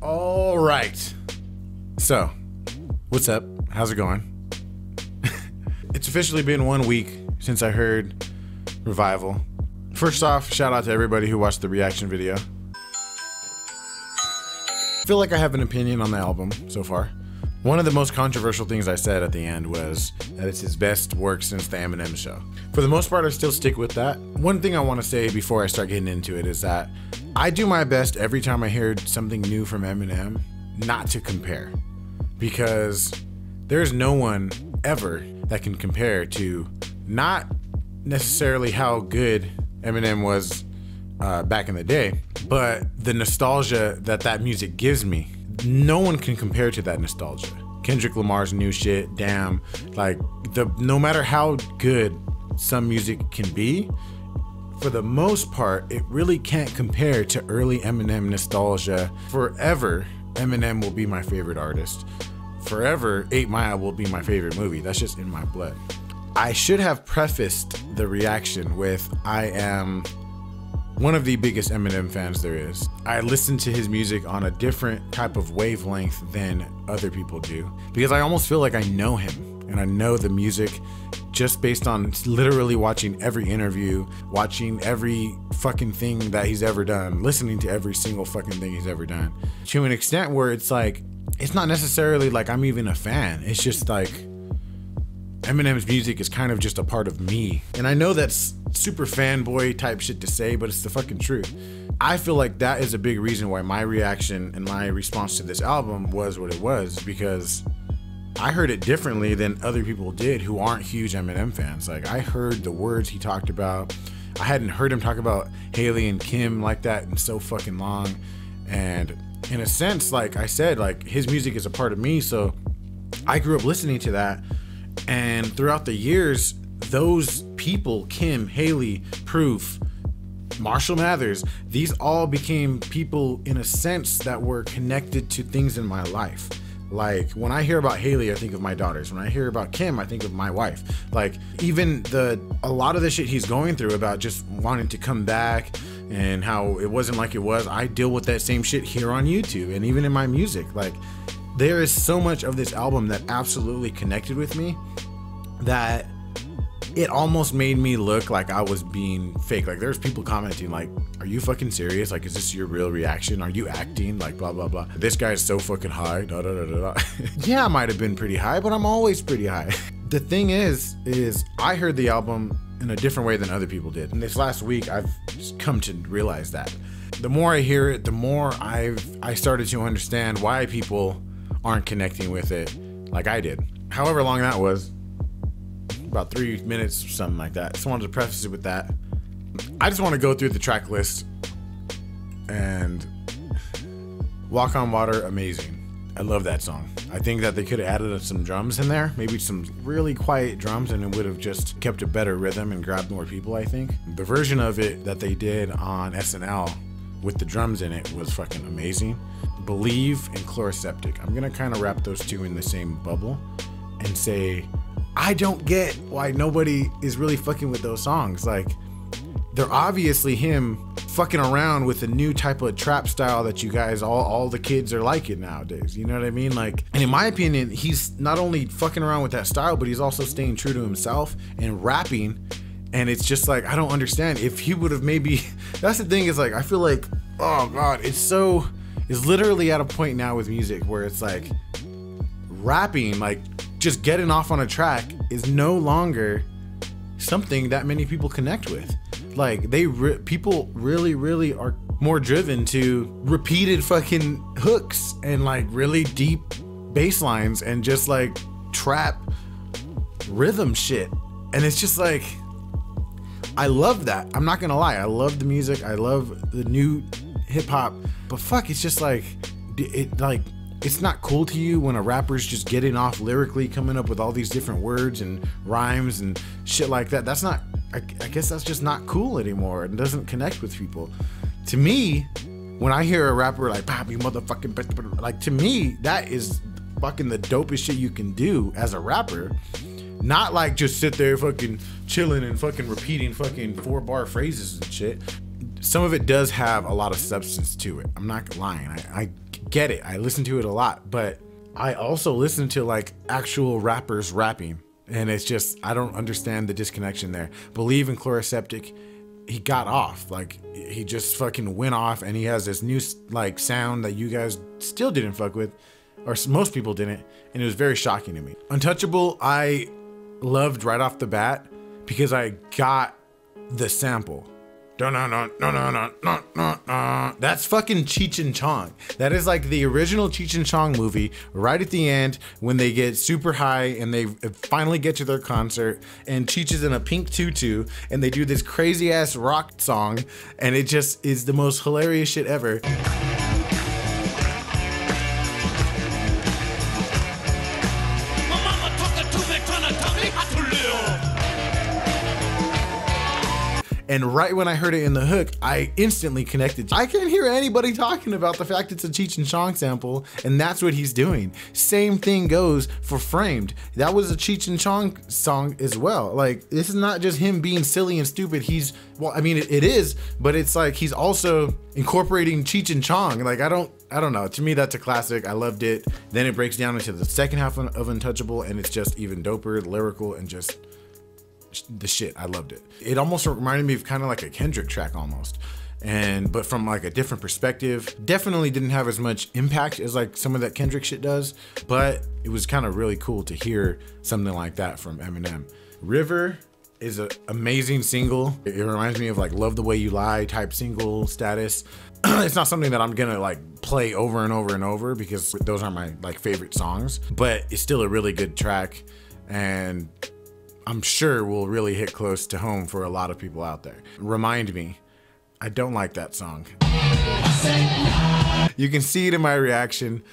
All right. So, what's up? How's it going? It's officially been 1 week since I heard Revival. First off, shout out to everybody who watched the reaction video. I feel like I have an opinion on the album so far. One of the most controversial things I said at the end was that it's his best work since the Eminem show. For the most part, I still stick with that. One thing I want to say before I start getting into it is that I do my best every time I hear something new from Eminem not to compare, because there's no one ever that can compare to not necessarily how good Eminem was back in the day, but the nostalgia that music gives me. No one can compare to that nostalgia. Kendrick Lamar's new shit, damn, like no matter how good some music can be, for the most part, it really can't compare to early Eminem nostalgia. Forever, Eminem will be my favorite artist. Forever, 8 Mile will be my favorite movie. That's just in my blood. I should have prefaced the reaction with, I am one of the biggest Eminem fans there is. I listen to his music on a different type of wavelength than other people do, because I almost feel like I know him and I know the music just based on literally watching every interview, watching every fucking thing that he's ever done, listening to every single fucking thing he's ever done, to an extent where it's like, it's not necessarily like I'm even a fan. It's just like Eminem's music is kind of just a part of me. And I know that's super fanboy type shit to say, but it's the fucking truth. I feel like that is a big reason why my reaction and my response to this album was what it was, because I heard it differently than other people did who aren't huge Eminem fans. Like, I heard the words he talked about. I hadn't heard him talk about Haley and Kim like that in so fucking long. And in a sense, like I said, like his music is a part of me. So I grew up listening to that. And throughout the years, those people, Kim, Haley, Proof, Marshall Mathers, these all became people in a sense that were connected to things in my life. Like when I hear about Haley, I think of my daughters. When I hear about Kim, I think of my wife. Like even a lot of the shit he's going through about just wanting to come back and how it wasn't like it was, I deal with that same shit here on YouTube and even in my music. Like there is so much of this album that absolutely connected with me that it almost made me look like I was being fake. Like there's people commenting like, are you fucking serious? Like, is this your real reaction? Are you acting? Like blah, blah, blah. This guy's so fucking high. Da, da, da, da, da. Yeah, I might've been pretty high, but I'm always pretty high. The thing is I heard the album in a different way than other people did. And this last week, I've come to realize that. The more I hear it, the more I started to understand why people aren't connecting with it like I did. However long that was, about 3 minutes or something like that. Just wanted to preface it with that. I just want to go through the track list. And Walk on Water, amazing. I love that song. I think that they could have added some drums in there, maybe some really quiet drums, and it would have just kept a better rhythm and grabbed more people, I think. The version of it that they did on SNL with the drums in it was fucking amazing. Believe and Chloroseptic. I'm gonna kind of wrap those two in the same bubble and say, I don't get why nobody is really fucking with those songs. Like, they're obviously him fucking around with a new type of trap style that you guys, all the kids are liking nowadays. You know what I mean? Like, and in my opinion, he's not only fucking around with that style, but he's also staying true to himself and rapping. And it's just like, I don't understand. If he would have maybe, that's the thing, is like, I feel like, oh God, it's literally at a point now with music where it's like rapping, like just getting off on a track is no longer something that many people connect with. Like people really are more driven to repeated fucking hooks and like really deep bass lines and just like trap rhythm shit. And it's just like, I love that. I'm not gonna lie. I love the music. I love the new hip hop, but fuck, it's just like, it's not cool to you when a rapper's just getting off lyrically, coming up with all these different words and rhymes and shit like that. That's not, I guess that's just not cool anymore. It doesn't connect with people. To me, when I hear a rapper like, "Pop, you motherfucking," like, to me, that is fucking the dopest shit you can do as a rapper. Not like just sit there fucking chilling and fucking repeating fucking 4-bar phrases and shit. Some of it does have a lot of substance to it. I'm not lying. get it. I listen to it a lot, but I also listen to like actual rappers rapping, and it's just, I don't understand the disconnection there. Believe in Chloroseptic, he got off, like he just fucking went off, and he has this new like sound that you guys still didn't fuck with, or most people didn't, and it was very shocking to me. Untouchable, I loved right off the bat because I got the sample. That's fucking Cheech and Chong. That is like the original Cheech and Chong movie, right at the end when they get super high and they finally get to their concert, and Cheech is in a pink tutu and they do this crazy ass rock song, and it just is the most hilarious shit ever. And right when I heard it in the hook, I instantly connected. I can't hear anybody talking about the fact it's a Cheech and Chong sample, and that's what he's doing. Same thing goes for Framed. That was a Cheech and Chong song as well. Like, this is not just him being silly and stupid. He's, well, I mean, it is, but it's like he's also incorporating Cheech and Chong. Like, I don't know. To me, that's a classic. I loved it. Then it breaks down into the second half of Untouchable, and it's just even doper, lyrical, and just the shit. I loved it. It almost reminded me of kind of like a Kendrick track almost, but from like a different perspective. Definitely didn't have as much impact as like some of that Kendrick shit does, but it was kind of really cool to hear something like that from Eminem. River is an amazing single. It reminds me of like Love the Way You Lie type single status. It's not something that I'm gonna like play over and over and over because those aren't my like favorite songs, but it's still a really good track, and I'm sure will really hit close to home for a lot of people out there. Remind Me, I don't like that song. You can see it in my reaction.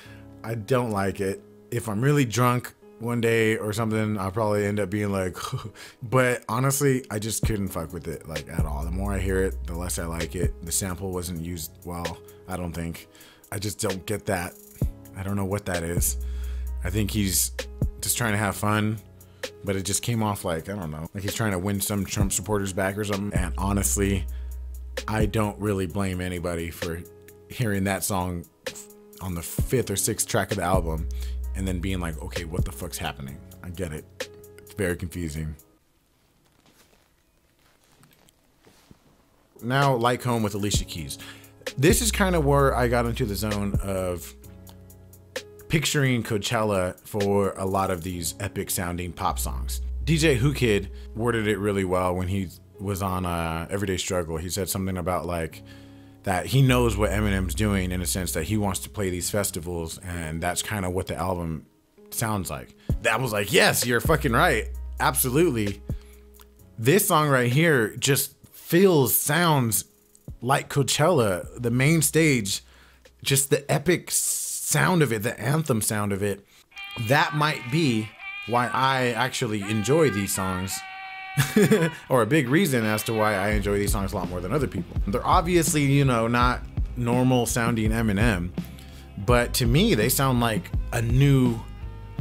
I don't like it. If I'm really drunk one day or something, I'll probably end up being like, but honestly, I just couldn't fuck with it like at all. The more I hear it, the less I like it. The sample wasn't used well, I don't think. I just don't get that. I don't know what that is. I think he's just trying to have fun, but it just came off like, I don't know, like he's trying to win some Trump supporters back or something. And honestly, I don't really blame anybody for hearing that song on the 5th or 6th track of the album and then being like, okay, what the fuck's happening? I get it. It's very confusing. Now, Like Home with Alicia Keys. This is kind of where I got into the zone of picturing Coachella for a lot of these epic sounding pop songs. DJ Who Kid worded it really well when he was on Everyday Struggle. He said something about like that he knows what Eminem's doing, in a sense that he wants to play these festivals, and that's kind of what the album sounds like. That was like, yes, you're fucking right. Absolutely. This song right here just sounds like Coachella, the main stage, just the epic sound of it, the anthem sound of it. That might be why I actually enjoy these songs. Or a big reason as to why I enjoy these songs a lot more than other people. They're obviously, you know, not normal sounding Eminem, but to me they sound like a new,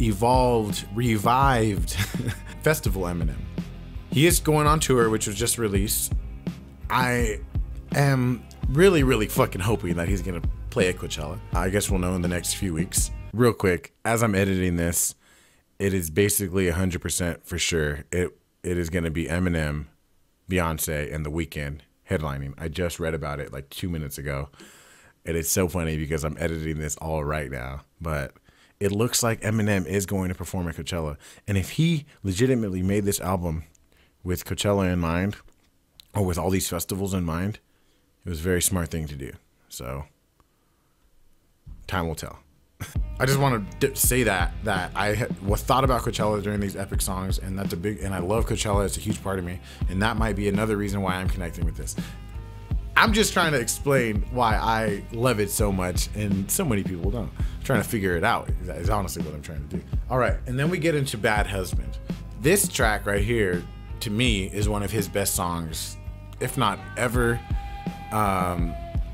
evolved, revived festival Eminem. He is going on tour, which was just released. I am really fucking hoping that he's gonna play at Coachella. I guess we'll know in the next few weeks. Real quick, as I'm editing this, it is basically 100% for sure. It is going to be Eminem, Beyonce, and The Weeknd headlining. I just read about it like 2 minutes ago. And it's so funny because I'm editing this all right now. But it looks like Eminem is going to perform at Coachella. And if he legitimately made this album with Coachella in mind, or with all these festivals in mind, it was a very smart thing to do. So, time will tell. I just want to say that I thought about Coachella during these epic songs, and that's and I love Coachella. It's a huge part of me, and that might be another reason why I'm connecting with this. I'm just trying to explain why I love it so much, and so many people don't. I'm trying to figure it out. Is honestly what I'm trying to do. All right, and then we get into Bad Husband. This track right here, to me, is one of his best songs, if not ever,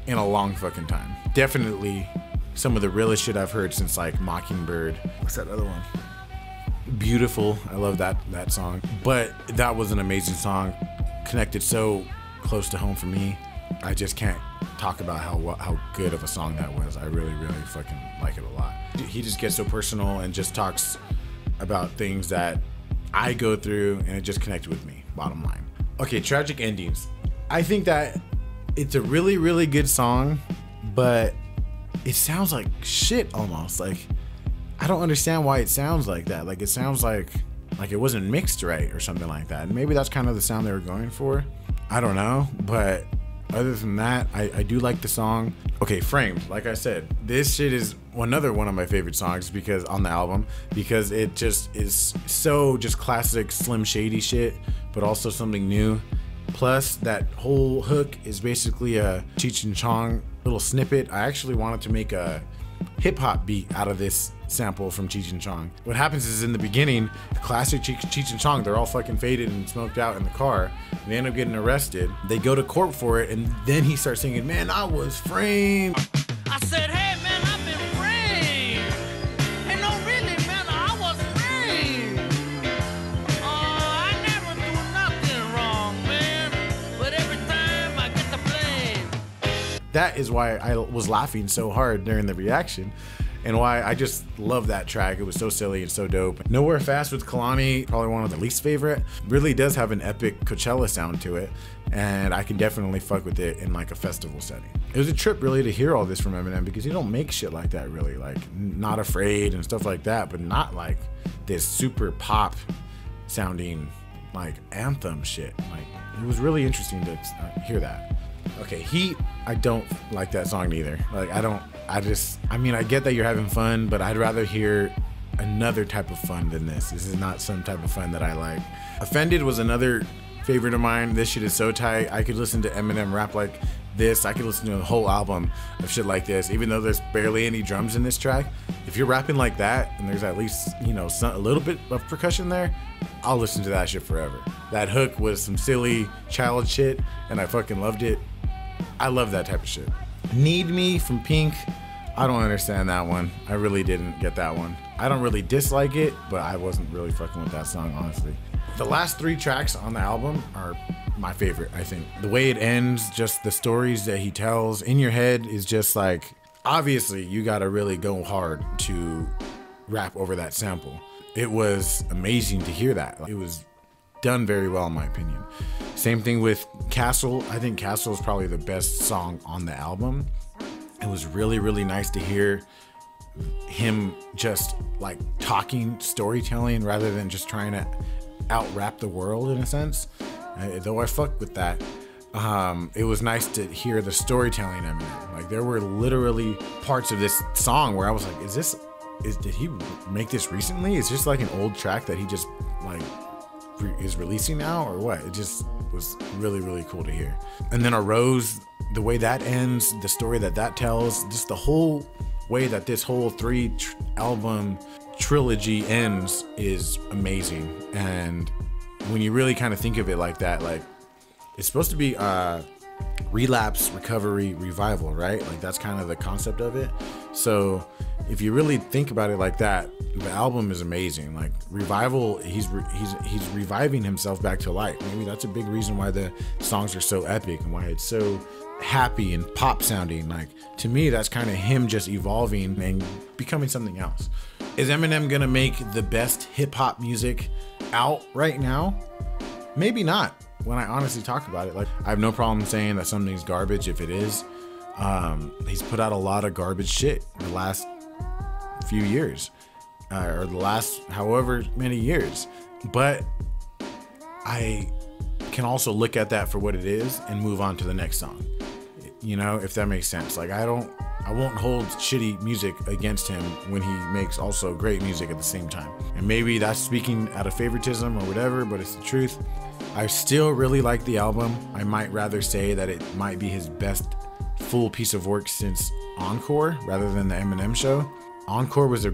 in a long fucking time. Definitely some of the realest shit I've heard since like Mockingbird. What's that other one? Beautiful. I love that song. But that was an amazing song. Connected so close to home for me. I just can't talk about how good of a song that was. I really fucking like it a lot. He just gets so personal and just talks about things that I go through, and it just connected with me, bottom line. Okay, tragic endings. I think that it's a really good song, but it sounds like shit almost. Like, I don't understand why it sounds like that. Like, it sounds like it wasn't mixed right or something like that. And maybe that's kind of the sound they were going for. I don't know, but other than that, I do like the song. Okay, Framed, like I said, this shit is another one of my favorite songs because on the album, because it just is so just classic Slim Shady shit, but also something new. Plus, that whole hook is basically a Cheech and Chong little snippet. I actually wanted to make a hip-hop beat out of this sample from Cheech and Chong. What happens is in the beginning, classic Cheech and Chong, they're all fucking faded and smoked out in the car. And they end up getting arrested. They go to court for it, and then he starts singing, "Man, I was framed." I said, "Hey man, I've been framed. Hey, no, really, man, I was framed. Oh, I never do nothing wrong, man. But every time I get the blame." That is why I was laughing so hard during the reaction, and why I just love that track. It was so silly and so dope. Nowhere Fast with Kalani, probably one of the least favorite. Really does have an epic Coachella sound to it, and I can definitely fuck with it in like a festival setting. It was a trip really to hear all this from Eminem, because he don't make shit like that really, like Not Afraid and stuff like that, but not like this super pop sounding like anthem shit. Like, it was really interesting to hear that. Okay, Heat, I don't like that song either. Like, I mean, I get that you're having fun, but I'd rather hear another type of fun than this. This is not some type of fun that I like. Offended was another favorite of mine. This shit is so tight. I could listen to Eminem rap like this. I could listen to a whole album of shit like this, even though there's barely any drums in this track. If you're rapping like that, and there's at least, you know, a little bit of percussion there, I'll listen to that shit forever. That hook was some silly child shit, and I fucking loved it. I love that type of shit. Need Me from Pink, I don't understand that one. I really didn't get that one. I don't really dislike it, but I wasn't really fucking with that song, honestly. The last 3 tracks on the album are my favorite, I think. The way it ends, just the stories that he tells in your head is just like, obviously you gotta really go hard to rap over that sample. It was amazing to hear that. It was done very well in my opinion. Same thing with Castle. I think Castle is probably the best song on the album. It was really nice to hear him just like talking, storytelling, rather than just trying to out rap the world in a sense. Though I fuck with that. It was nice to hear the storytelling Eminem. Like, there were literally parts of this song where I was like, did he make this recently? Is this like an old track that he just like is releasing now, or what? It just was really cool to hear. And then A Rose, the way that ends, the story that tells, just the whole way that this whole 3-album trilogy ends is amazing. And when you really kind of think of it like that, like, it's supposed to be relapse, recovery, revival, right? Like, that's kind of the concept of it. So if you really think about it like that, the album is amazing. Like, revival, he's reviving himself back to life. Maybe that's a big reason why the songs are so epic and why it's so happy and pop sounding. Like, to me, that's kind of him just evolving and becoming something else. Is Eminem gonna make the best hip-hop music out right now? Maybe not. When I honestly talk about it, like, I have no problem saying that something's garbage if it is. He's put out a lot of garbage shit in the last few years, or the last however many years. But I can also look at that for what it is and move on to the next song. You know, if that makes sense. Like, I won't hold shitty music against him when he makes also great music at the same time. And maybe that's speaking out of favoritism or whatever, but it's the truth. I still really like the album. I might rather say that it might be his best full piece of work since Encore rather than the Eminem Show. Encore was a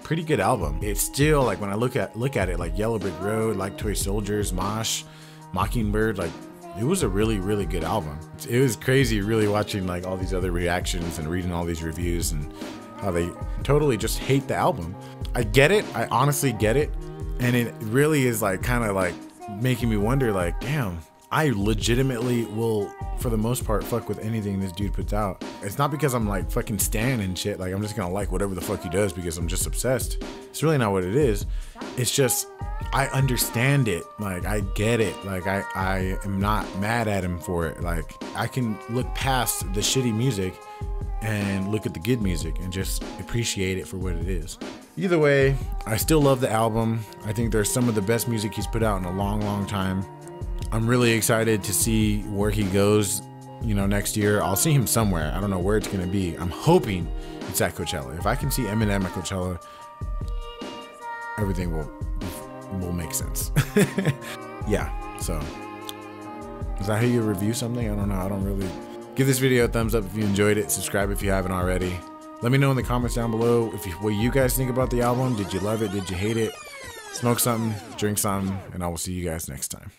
pretty good album. It's still, like, when I look at it, like Yellow Brick Road, like Toy Soldiers, Mosh, Mockingbird, like, it was a really good album. It was crazy really watching like all these other reactions and reading all these reviews and how they totally just hate the album. I get it. I honestly get it. And it really is like kind of like making me wonder, like, damn, I legitimately will for the most part, fuck with anything this dude puts out. It's not because I'm like fucking stan and shit. Like I'm just gonna like whatever the fuck he does because I'm just obsessed. It's really not what it is. It's just I understand it. Like I get it. Like I am not mad at him for it. Like I can look past the shitty music and look at the good music and just appreciate it for what it is. Either way, I still love the album. I think there's some of the best music he's put out in a long time. I'm really excited to see where he goes, you know, next year. I'll see him somewhere. I don't know where it's gonna be. I'm hoping it's at Coachella. If I can see Eminem at Coachella, everything will make sense. Yeah, so is that how you review something? I don't know. I don't really. Give this video a thumbs up if you enjoyed it. Subscribe if you haven't already. Let me know in the comments down below what you guys think about the album. Did you love it? Did you hate it? Smoke something, drink something, and I will see you guys next time.